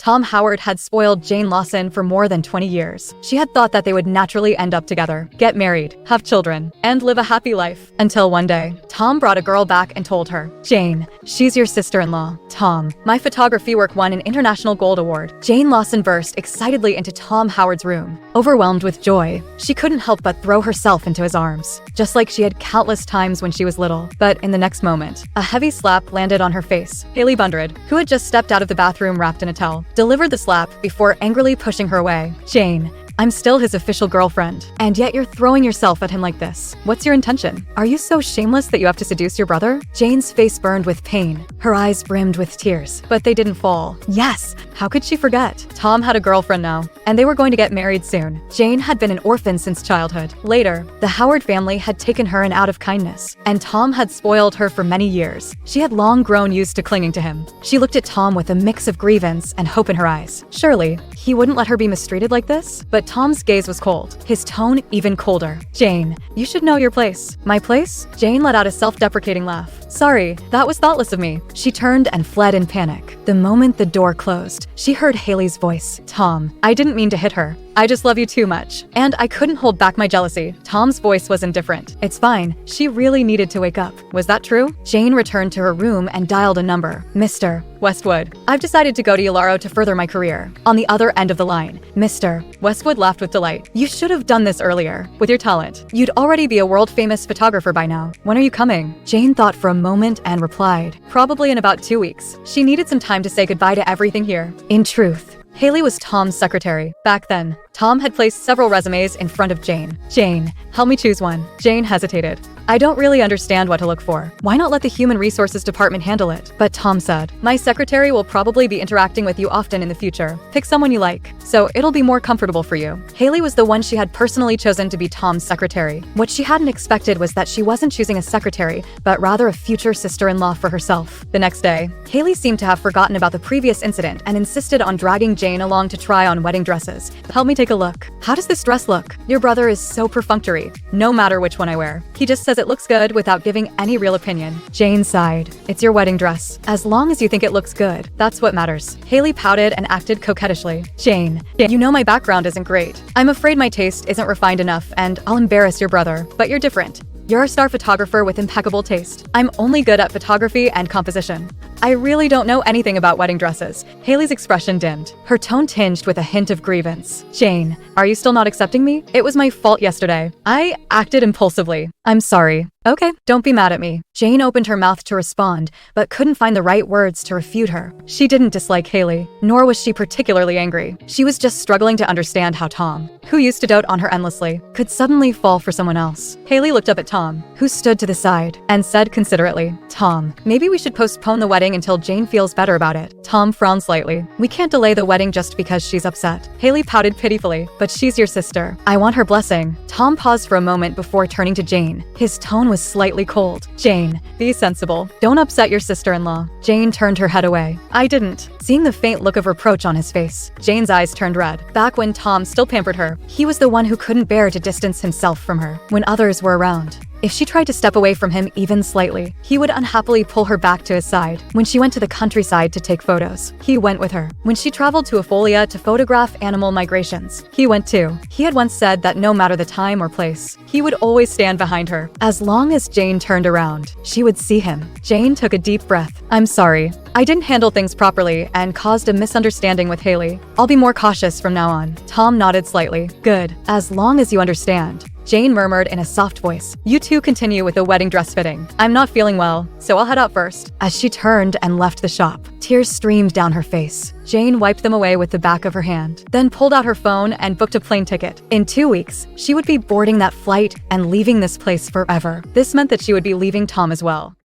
Tom Howard had spoiled Jane Lawson for more than 20 years. She had thought that they would naturally end up together, get married, have children, and live a happy life. Until one day, Tom brought a girl back and told her, "Jane, she's your sister-in-law." "Tom, my photography work won an International Gold Award." Jane Lawson burst excitedly into Tom Howard's room. Overwhelmed with joy, she couldn't help but throw herself into his arms, just like she had countless times when she was little. But in the next moment, a heavy slap landed on her face. Haley Bundred, who had just stepped out of the bathroom wrapped in a towel, delivered the slap before angrily pushing her away. "Jane, I'm still his official girlfriend, and yet you're throwing yourself at him like this. What's your intention? Are you so shameless that you have to seduce your brother?" Jane's face burned with pain. Her eyes brimmed with tears, but they didn't fall. Yes, how could she forget? Tom had a girlfriend now, and they were going to get married soon. Jane had been an orphan since childhood. Later, the Howard family had taken her in out of kindness, and Tom had spoiled her for many years. She had long grown used to clinging to him. She looked at Tom with a mix of grievance and hope in her eyes. Surely, he wouldn't let her be mistreated like this? But Tom's gaze was cold, his tone even colder. "Jane, you should know your place." "My place?" Jane let out a self-deprecating laugh. "Sorry, that was thoughtless of me." She turned and fled in panic. The moment the door closed, she heard Haley's voice. "Tom, I didn't mean to hit her. I just love you too much. And I couldn't hold back my jealousy." Tom's voice was indifferent. "It's fine. She really needed to wake up." Was that true? Jane returned to her room and dialed a number. "Mr. Westwood, I've decided to go to Yolaro to further my career." On the other end of the line, "Mr. Westwood laughed with delight. "You should have done this earlier. With your talent, you'd already be a world-famous photographer by now. When are you coming?" Jane thought for a moment and replied, "Probably in about 2 weeks." She needed some time to say goodbye to everything here. In truth, Haley was Tom's secretary. Back then, Tom had placed several resumes in front of Jane. "Jane, help me choose one." Jane hesitated. "I don't really understand what to look for. Why not let the Human Resources Department handle it?" But Tom said, "My secretary will probably be interacting with you often in the future. Pick someone you like, so it'll be more comfortable for you." Haley was the one she had personally chosen to be Tom's secretary. What she hadn't expected was that she wasn't choosing a secretary, but rather a future sister-in-law for herself. The next day, Haley seemed to have forgotten about the previous incident and insisted on dragging Jane along to try on wedding dresses. "Help me take a look. How does this dress look? Your brother is so perfunctory. No matter which one I wear. He just says it looks good without giving any real opinion." Jane sighed. "It's your wedding dress. As long as you think it looks good, that's what matters." Haley pouted and acted coquettishly. "Jane, you know my background isn't great. I'm afraid my taste isn't refined enough, and I'll embarrass your brother. But you're different. You're a star photographer with impeccable taste. I'm only good at photography and composition. I really don't know anything about wedding dresses." Haley's expression dimmed, her tone tinged with a hint of grievance. "Jane, are you still not accepting me? It was my fault yesterday. I acted impulsively. I'm sorry." "Okay, don't be mad at me." Jane opened her mouth to respond, but couldn't find the right words to refute her. She didn't dislike Haley, nor was she particularly angry. She was just struggling to understand how Tom, who used to dote on her endlessly, could suddenly fall for someone else. Haley looked up at Tom, who stood to the side, and said considerately, "Tom, maybe we should postpone the wedding until Jane feels better about it." Tom frowned slightly. "We can't delay the wedding just because she's upset." Haley pouted pitifully. "But she's your sister. I want her blessing." Tom paused for a moment before turning to Jane. His tone was slightly cold. "Jane, be sensible. Don't upset your sister-in-law." Jane turned her head away. "I didn't." Seeing the faint look of reproach on his face, Jane's eyes turned red. Back when Tom still pampered her, he was the one who couldn't bear to distance himself from her when others were around. If she tried to step away from him even slightly, he would unhappily pull her back to his side. When she went to the countryside to take photos, he went with her. When she traveled to Afolia to photograph animal migrations, he went too. He had once said that no matter the time or place, he would always stand behind her. As long as Jane turned around, she would see him. Jane took a deep breath. "I'm sorry. I didn't handle things properly and caused a misunderstanding with Haley. I'll be more cautious from now on." Tom nodded slightly. "Good, as long as you understand." Jane murmured in a soft voice, "You two continue with the wedding dress fitting. I'm not feeling well, so I'll head out first." As she turned and left the shop, tears streamed down her face. Jane wiped them away with the back of her hand, then pulled out her phone and booked a plane ticket. In 2 weeks, she would be boarding that flight and leaving this place forever. This meant that she would be leaving Tom as well.